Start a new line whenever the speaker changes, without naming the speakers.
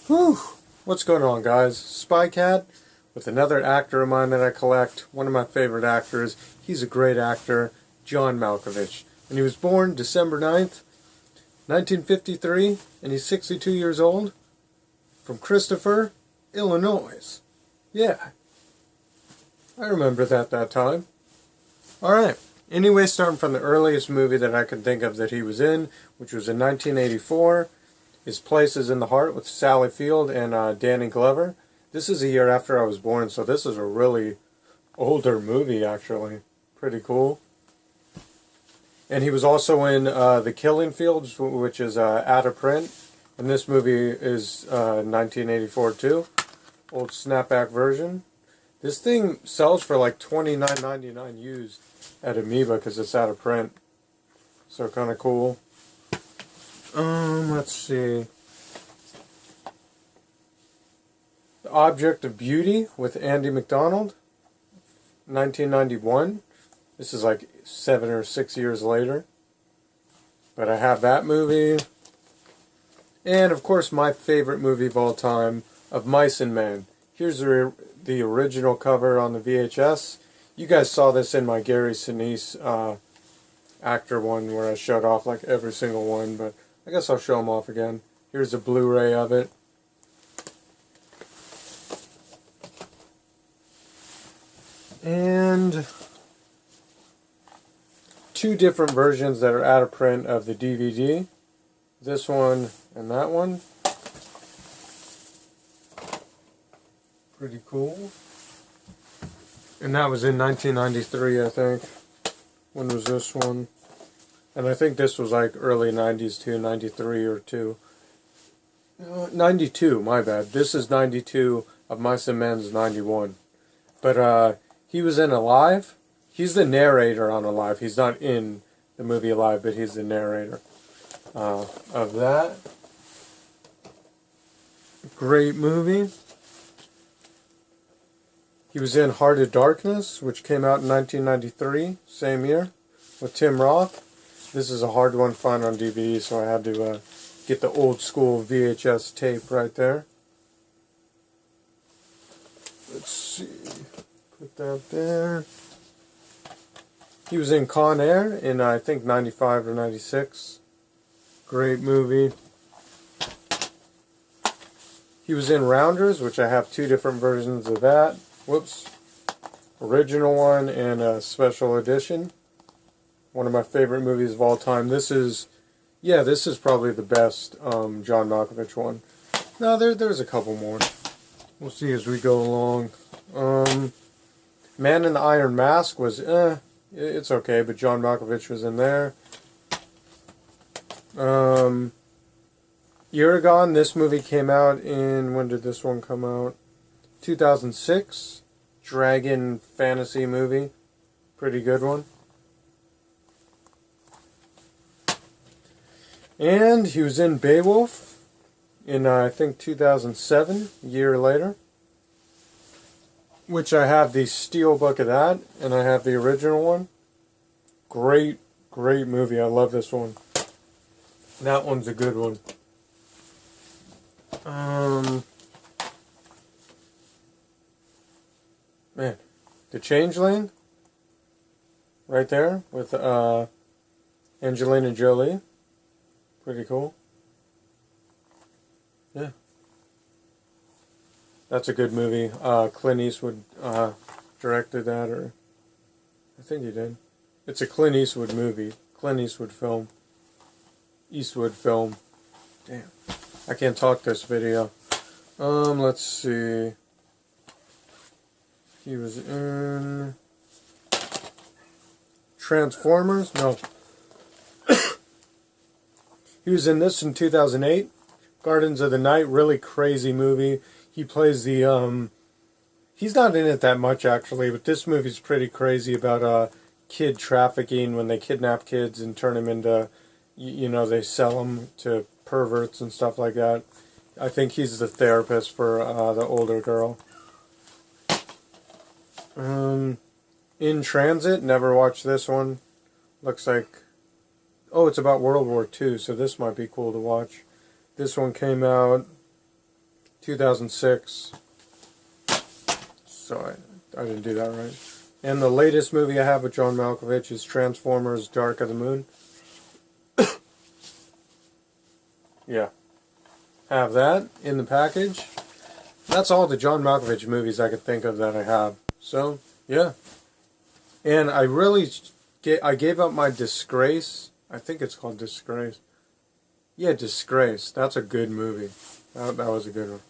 Whew! What's going on, guys? Spy Cat with another actor of mine that I collect. One of my favorite actors. He's a great actor, John Malcovich. And he was born December 9th, 1953, and he's 62 years old. From Christopher, Illinois. Yeah, I remember that time. Alright, anyway, starting from the earliest movie that I can think of that he was in, which was in 1984. His Place is in the Heart with Sally Field and Danny Glover. This is a year after I was born, so this is a really older movie, actually. Pretty cool. And he was also in The Killing Fields, which is out of print. And this movie is 1984 too. Old snapback version. This thing sells for like $29.99 used at Amoeba because it's out of print. So kind of cool. Let's see. The Object of Beauty with Andy McDonald, 1991. This is like 7 or 6 years later. But I have that movie. And of course my favorite movie of all time, Of Mice and Men. Here's the original cover on the VHS. You guys saw this in my Gary Sinise actor one where I showed off like every single one, but I guess I'll show them off again. Here's a Blu-ray of it. And two different versions that are out of print of the DVD. This one and that one. Pretty cool. And that was in 1993, I think. When was this one? And I think this was like early 90s too, 93 or 2. 92, my bad. This is 92, Of Mice and Men's 91. But he was in Alive. He's the narrator on Alive. He's not in the movie Alive, but he's the narrator of that. Great movie. He was in Heart of Darkness, which came out in 1993, same year, with Tim Roth. This is a hard one to find on DVD, so I had to get the old school VHS tape right there. Let's see. Put that there. He was in Con Air in, I think, 95 or 96. Great movie. He was in Rounders, which I have two different versions of that. Whoops. Original one and a special edition. One of my favorite movies of all time. This is probably the best John Malkovich one. No, there's a couple more. We'll see as we go along. Man in the Iron Mask was, it's okay, but John Malkovich was in there. Eragon, this movie came out in, when did this one come out? 2006. Dragon fantasy movie. Pretty good one. And he was in Beowulf in, I think, 2007, a year later. Which I have the steelbook of that, and I have the original one. Great, great movie. I love this one. That one's a good one. Man, The Changeling, right there with Angelina Jolie. Pretty cool. Yeah. That's a good movie. Clint Eastwood directed that, or I think he did. It's a Clint Eastwood movie. Clint Eastwood film. Eastwood film. Damn. I can't talk this video. Let's see. He was in Transformers? No. He was in this in 2008. Gardens of the Night, really crazy movie. He plays the, he's not in it that much actually, but this movie's pretty crazy about kid trafficking when they kidnap kids and turn them into, you know, they sell them to perverts and stuff like that. I think he's the therapist for the older girl. In Transit, never watched this one. Looks like, oh, it's about World War II, so this might be cool to watch. This one came out 2006. So I didn't do that right. And the latest movie I have with John Malcovich is Transformers Dark of the Moon. Yeah. Have that in the package. That's all the John Malkovich movies I could think of that I have. So, yeah. And I gave up my Disgrace. I think it's called Disgrace. Yeah, Disgrace. That's a good movie. That was a good one.